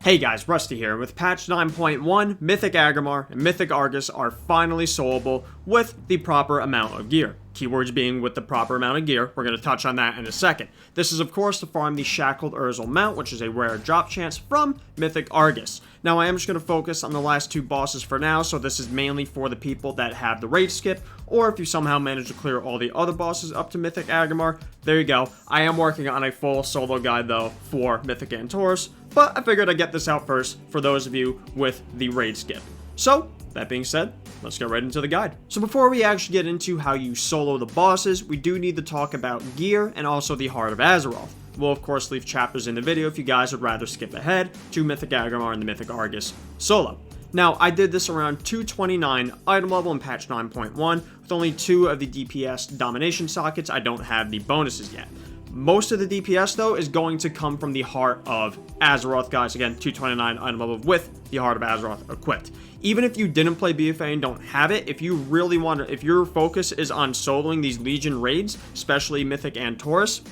Hey guys, Rusty here. With patch 9.1, Mythic Aggramar and Mythic Argus are finally soloable with the proper amount of gear. Keywords being with the proper amount of gear. We're going to touch on that in a second. This is of course to farm the Shackled Ur'zul Mount, which is a rare drop chance from Mythic Argus. Now I am just going to focus on the last two bosses for now, so this is mainly for the people that have the raid skip, or if you somehow manage to clear all the other bosses up to Mythic Aggramar, there you go. I am working on a full solo guide though for Mythic and Taurus, but I figured I'd get this out first for those of you with the raid skip. So, that being said, let's get right into the guide. So before we actually get into how you solo the bosses, we do need to talk about gear and also the Heart of Azeroth. We'll of course leave chapters in the video if you guys would rather skip ahead to Mythic Aggramar and the Mythic Argus solo. Now, I did this around 229 item level in patch 9.1, with only 2 of the DPS domination sockets. I don't have the bonuses yet. Most of the DPS, though, is going to come from the Heart of Azeroth, guys. Again, 229 item level with the Heart of Azeroth equipped. Even if you didn't play BFA and don't have it, if you really want to, if your focus is on soloing these Legion raids, especially Mythic and Taurus,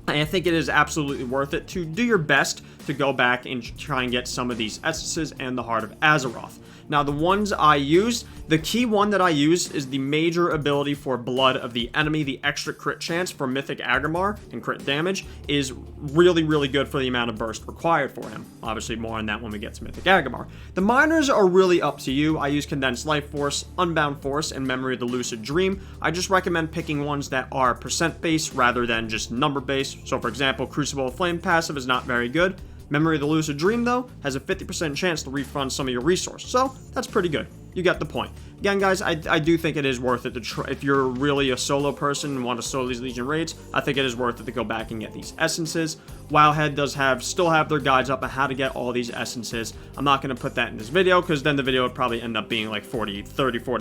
I think it is absolutely worth it to do your best to go back and try and get some of these essences and the Heart of Azeroth. Now, the ones I used, the key one that I used is the major ability for Blood of the Enemy. The extra crit chance for Mythic Aggramar and crit damage is really, really good for the amount of burst required for him. Obviously, more on that when we get to Mythic Aggramar. The minors are really up to you. I use Condensed Life Force, Unbound Force, and Memory of the Lucid Dream. I just recommend picking ones that are percent-based rather than just number-based. So, for example, Crucible of Flame passive is not very good. Memory of the Lucid Dream, though, has a 50% chance to refund some of your resources, so that's pretty good. You get the point. Again, guys, I do think it is worth it to try. If you're really a solo person and want to solo these Legion raids, I think it is worth it to go back and get these essences. Wildhead does still have their guides up on how to get all these essences. I'm not going to put that in this video, because then the video would probably end up being like 40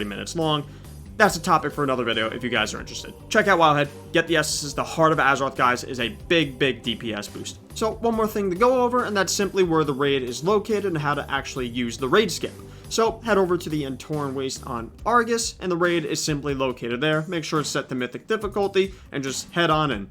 minutes long. That's a topic for another video if you guys are interested. Check out Wildhead, get the essences. The Heart of Azeroth, guys, is a big, big DPS boost. So one more thing to go over, and that's simply where the raid is located and how to actually use the raid skip. So head over to the Torn Waste on Argus, and the raid is simply located there. Make sure it's set to Mythic difficulty, and just head on in.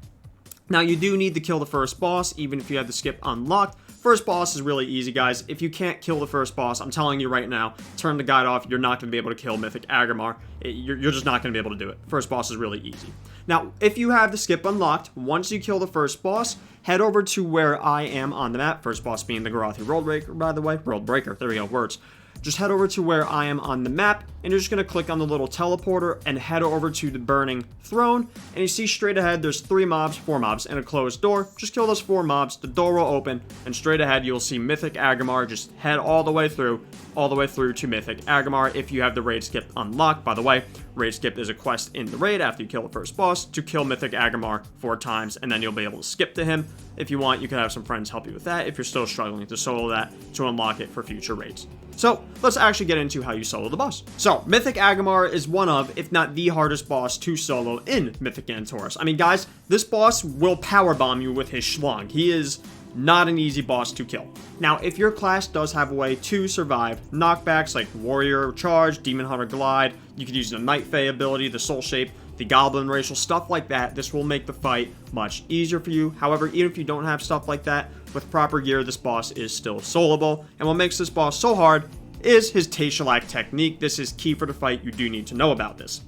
Now, you do need to kill the first boss, even if you have the skip unlocked. First boss is really easy, guys. If you can't kill the first boss, I'm telling you right now, turn the guide off. You're not going to be able to kill Mythic Aggramar. You're just not going to be able to do it. First boss is really easy. Now, if you have the skip unlocked, once you kill the first boss, head over to where I am on the map. First boss being the Garathi Worldbreaker, by the way. Worldbreaker. There we go. Words. Just head over to where I am on the map, and you're just going to click on the little teleporter and head over to the Burning Throne, and you see straight ahead there's 4 mobs, and a closed door. Just kill those 4 mobs, the door will open, and straight ahead you'll see Mythic Aggramar. Just head all the way through to Mythic Aggramar if you have the raid skip unlocked. By the way, raid skip is a quest in the raid after you kill the first boss to kill Mythic Aggramar 4 times, and then you'll be able to skip to him. If you want, you can have some friends help you with that if you're still struggling to solo that to unlock it for future raids. So, let's actually get into how you solo the boss. So, Mythic Aggramar is one of, if not the hardest boss to solo in Mythic and Taurus. I mean, guys, this boss will powerbomb you with his schlong. He is not an easy boss to kill. Now, if your class does have a way to survive knockbacks like Warrior Charge, Demon Hunter Glide, you could use the Night Fae ability, the Soul Shape, the Goblin Racial, stuff like that. This will make the fight much easier for you. However, even if you don't have stuff like that, with proper gear, this boss is still soloable. And what makes this boss so hard is his Taishalak technique. This is key for the fight. You do need to know about this.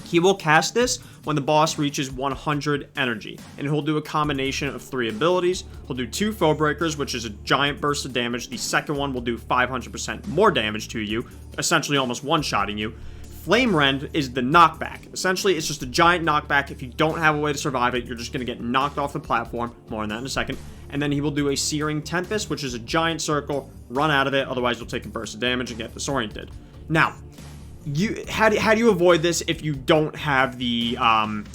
He will cast this when the boss reaches 100 energy, and he'll do a combination of 3 abilities. He'll do 2 Foe Breakers, which is a giant burst of damage. The second one will do 500% more damage to you, essentially almost one-shotting you. Flame Rend is the knockback. Essentially, it's just a giant knockback. If you don't have a way to survive it, you're just going to get knocked off the platform. More on that in a second. And then he will do a Searing Tempest, which is a giant circle. Run out of it, otherwise you'll take a burst of damage and get disoriented. Now, how do you avoid this if you don't have the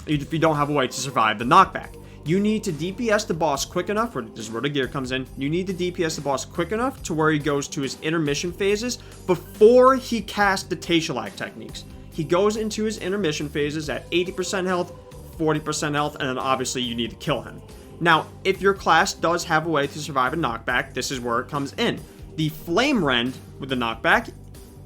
if you don't have a way to survive the knockback? You need to DPS the boss quick enough, or this is where the gear comes in. You need to DPS the boss quick enough to where he goes to his intermission phases before he casts the Taishalak techniques. He goes into his intermission phases at 80% health, 40% health, and then obviously you need to kill him. Now, if your class does have a way to survive a knockback, this is where it comes in. The Flame Rend with the knockback,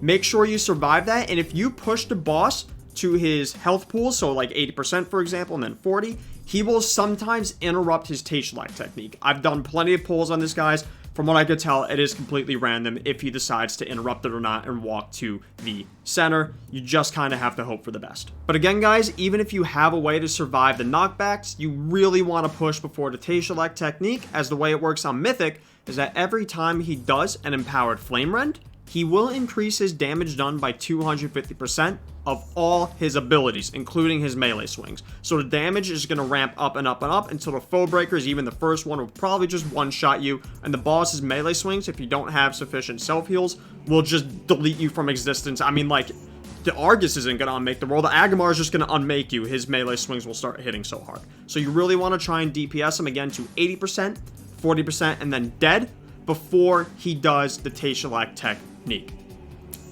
make sure you survive that, and if you push the boss to his health pool, so like 80% for example, and then 40, he will sometimes interrupt his Tailselect technique. I've done plenty of pulls on this, guys. From what I could tell, it is completely random if he decides to interrupt it or not and walk to the center. You just kind of have to hope for the best. But again, guys, even if you have a way to survive the knockbacks, you really want to push before the Tailselect technique, as the way it works on Mythic is that every time he does an empowered Flame Rend, he will increase his damage done by 250% of all his abilities, including his melee swings. So the damage is going to ramp up and up and up until the foe breakers, even the first one, will probably just one-shot you, and the boss's melee swings, if you don't have sufficient self-heals, will just delete you from existence. I mean, like, the Argus isn't going to unmake the world. The Aggramar is just going to unmake you. His melee swings will start hitting so hard. So you really want to try and DPS him again to 80%, 40%, and then dead before he does the Tailselect technique.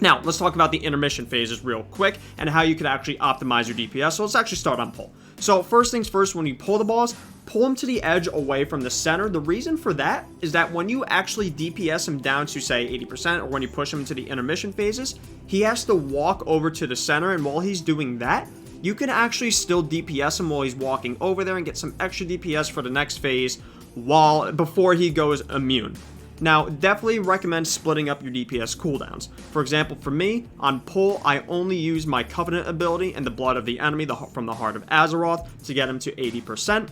Now, let's talk about the intermission phases real quick and how you could actually optimize your DPS. So let's actually start on pull. So first things first, when you pull the boss, pull him to the edge away from the center. The reason for that is that when you actually DPS him down to, say, 80%, or when you push him into the intermission phases, he has to walk over to the center, and while he's doing that, you can actually still DPS him while he's walking over there and get some extra DPS for the next phase before he goes immune. Now, definitely recommend splitting up your DPS cooldowns. For example, for me, on pull, I only use my Covenant ability and the Blood of the Enemy from the Heart of Azeroth to get him to 80%.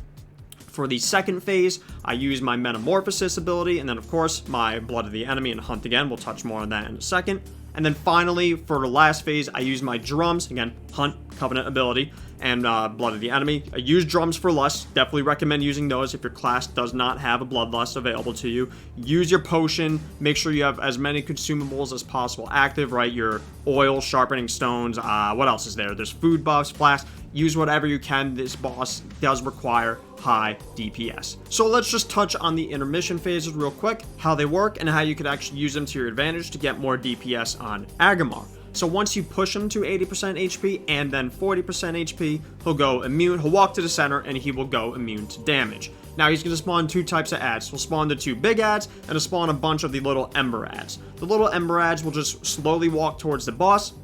For the second phase, I use my Metamorphosis ability, and then of course, my Blood of the Enemy and Hunt again. We'll touch more on that in a second. And then finally, for the last phase, I use my drums, again, Hunt, Covenant ability, and Blood of the Enemy. I use drums for lust. Definitely recommend using those if your class does not have a bloodlust available to you. Use your potion. Make sure you have as many consumables as possible active, right? Your oil, sharpening stones. What else is there? There's food buffs, flasks. Use whatever you can. This boss does require high DPS. So let's just touch on the intermission phases real quick, how they work, and how you could actually use them to your advantage to get more DPS on Aggramar. So once you push him to 80% HP and then 40% HP, he'll go immune, he'll walk to the center, and he will go immune to damage. Now he's going to spawn two types of ads. He'll spawn the two big ads, and he'll spawn a bunch of the little ember ads. The little ember ads will just slowly walk towards the boss,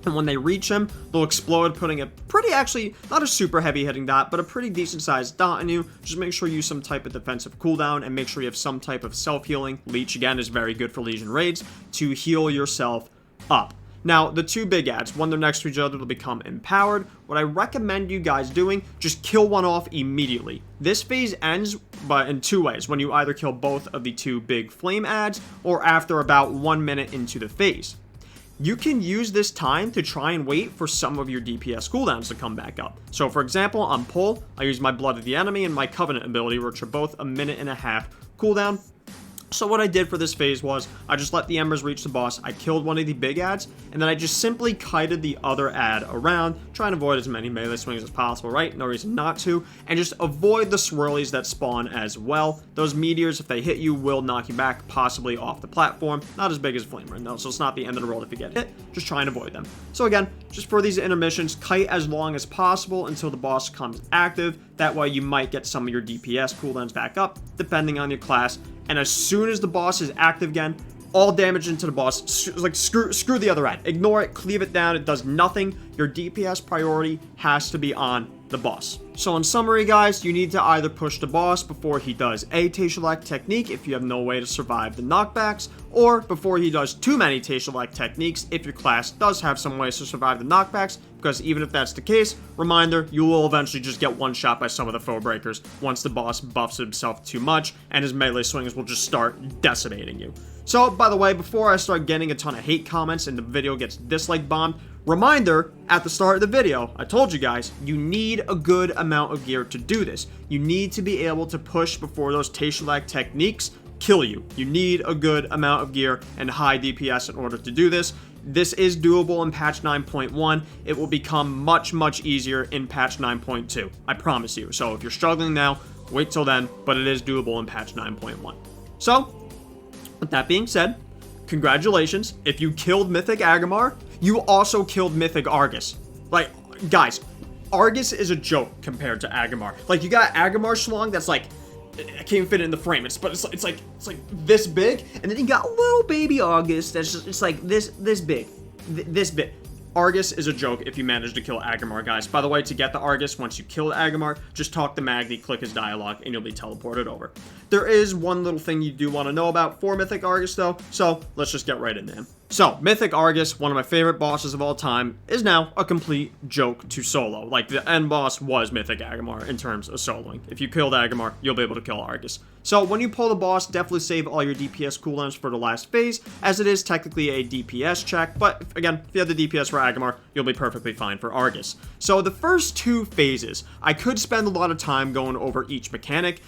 and when they reach him, they'll explode, putting a pretty, actually, not a super heavy hitting dot, but a pretty decent sized dot on you. Just make sure you use some type of defensive cooldown, and make sure you have some type of self-healing. Leech, again, is very good for Legion raids, to heal yourself up. Now, the two big ads, when they're next to each other, they'll become empowered. What I recommend you guys doing, just kill one off immediately. This phase ends in two ways, when you either kill both of the two big flame ads, or after about 1 minute into the phase. You can use this time to try and wait for some of your DPS cooldowns to come back up. So for example, on pull, I use my Blood of the Enemy and my Covenant ability, which are both a 1.5 minute cooldown. So what I did for this phase was, I just let the embers reach the boss, I killed one of the big ads, and then I just simply kited the other ad around, trying to avoid as many melee swings as possible, right? No reason not to, and just avoid the swirlies that spawn as well. Those meteors, if they hit you, will knock you back, possibly off the platform. Not as big as Flame Rend though, so it's not the end of the world if you get hit. Just try and avoid them. So again, just for these intermissions, kite as long as possible until the boss comes active. That way you might get some of your DPS cooldowns back up, depending on your class. And as soon as the boss is active again, all damage into the boss, like screw the other ad. Ignore it, cleave it down, it does nothing. Your DPS priority has to be on the boss. So in summary, guys, you need to either push the boss before he does a Tailselect technique if you have no way to survive the knockbacks, or before he does too many Tailselect techniques if your class does have some ways to survive the knockbacks, because even if that's the case, reminder, you will eventually just get one shot by some of the foe breakers once the boss buffs himself too much, and his melee swings will just start decimating you. So, by the way, before I start getting a ton of hate comments and the video gets dislike bombed, reminder, at the start of the video, I told you guys, you need a good amount of gear to do this. You need to be able to push before those Tailselect techniques kill you. You need a good amount of gear and high DPS in order to do this. This is doable in patch 9.1. It will become much, much easier in patch 9.2. I promise you. So if you're struggling now, wait till then, but it is doable in patch 9.1. So, with that being said, congratulations. If you killed Mythic Aggramar, you also killed Mythic Argus. Like, guys, Argus is a joke compared to Aggramar. Like, you got Aggramar schlong that's like, I can't even fit it in the frame. It's like this big, and then you got little baby Argus that's just, it's like this big, this big. Argus is a joke if you manage to kill Aggramar, guys. By the way, to get the Argus, once you kill Aggramar, just talk to Magni, click his dialogue, and you'll be teleported over. There is one little thing you do want to know about for Mythic Argus, though, so let's just get right into him. So, Mythic Argus, one of my favorite bosses of all time, is now a complete joke to solo. Like, the end boss was Mythic Aggramar in terms of soloing. If you killed Aggramar, you'll be able to kill Argus. So, when you pull the boss, definitely save all your DPS cooldowns for the last phase, as it is technically a DPS check, but again, if you have the DPS for Aggramar, you'll be perfectly fine for Argus. So, the first 2 phases, I could spend a lot of time going over each mechanic.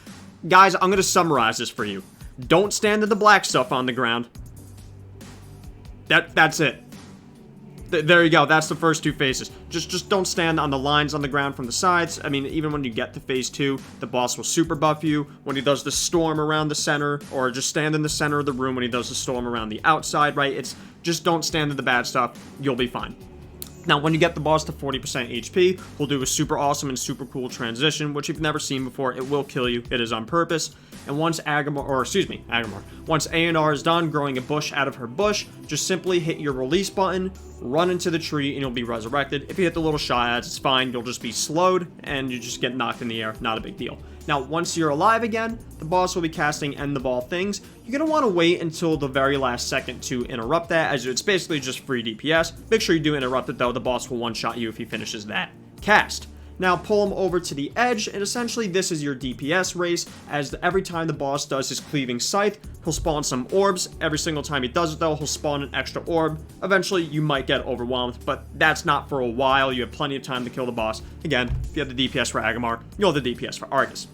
Guys, I'm going to summarize this for you. Don't stand in the black stuff on the ground. That's it. There you go. That's the first 2 phases. Just don't stand on the lines on the ground from the sides. I mean, even when you get to phase 2, the boss will super buff you when he does the storm around the center, or just stand in the center of the room when he does the storm around the outside, right? It's just don't stand in the bad stuff. You'll be fine. Now, when you get the boss to 40% HP, we'll do a super awesome and super cool transition, which you've never seen before. It will kill you. It is on purpose. And once Aggramar, once A&R is done growing a bush out of her bush, just simply hit your release button, run into the tree, and you'll be resurrected. If you hit the little Shyads, it's fine. You'll just be slowed, and you just get knocked in the air. Not a big deal. Now, once you're alive again, the boss will be casting End of All Things. You're going to want to wait until the very last second to interrupt that, as it's basically just free DPS. Make sure you do interrupt it, though. The boss will one-shot you if he finishes that cast. Now, pull him over to the edge, and essentially this is your DPS race, as every time the boss does his cleaving scythe, he'll spawn some orbs. Every single time he does it, though, he'll spawn an extra orb. Eventually, you might get overwhelmed, but that's not for a while. You have plenty of time to kill the boss. Again, if you have the DPS for Aggramar, you'll have the DPS for Argus.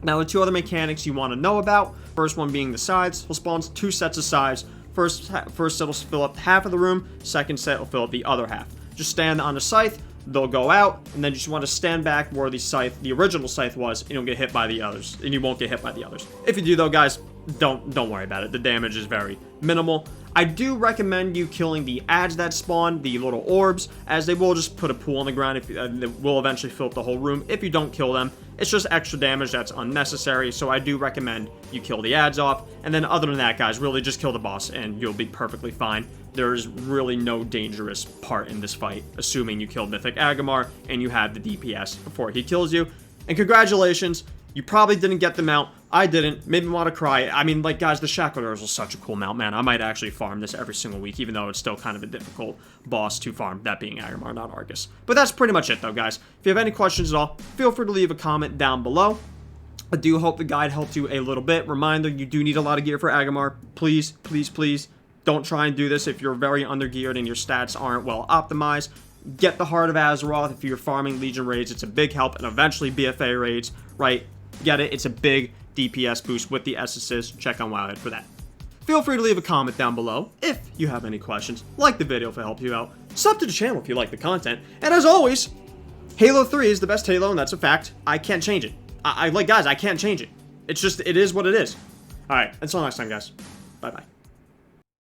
Now, the 2 other mechanics you want to know about, first one being the sides. He'll spawn 2 sets of sides. First set will fill up half of the room, second set will fill up the other half. Just stand on the scythe, they'll go out, and then you just want to stand back where the original scythe was, and you'll get hit by the others, and you won't get hit by the others. If you do, though, guys, don't worry about it. The damage is very minimal. I do recommend you killing the ads that spawn, the little orbs, as they will just put a pool on the ground. They will eventually fill up the whole room. If you don't kill them, it's just extra damage that's unnecessary, so I do recommend you kill the ads off. And then other than that, guys, really just kill the boss, and you'll be perfectly fine. There's really no dangerous part in this fight, assuming you killed Mythic Aggramar and you have the DPS before he kills you. And congratulations, you probably didn't get the mount. I didn't. Made me want to cry. I mean, like, guys, the Shackled Ur'zul is such a cool mount, man. I might actually farm this every single week, even though it's still kind of a difficult boss to farm, that being Aggramar, not Argus. But that's pretty much it, though, guys. If you have any questions at all, feel free to leave a comment down below. I do hope the guide helped you a little bit. Reminder, you do need a lot of gear for Aggramar. Please, please, please, don't try and do this if you're very undergeared and your stats aren't well optimized. Get the Heart of Azeroth if you're farming Legion raids. It's a big help, and eventually BFA raids, right? Get it? It's a big DPS boost with the essences. Check on Wildhead for that. Feel free to leave a comment down below if you have any questions. Like the video if it helped you out. Sub to the channel if you like the content. And as always, Halo 3 is the best Halo, and that's a fact. I can't change it. Guys, I can't change it. It's just, it is what it is. Alright, until next time, guys. Bye-bye.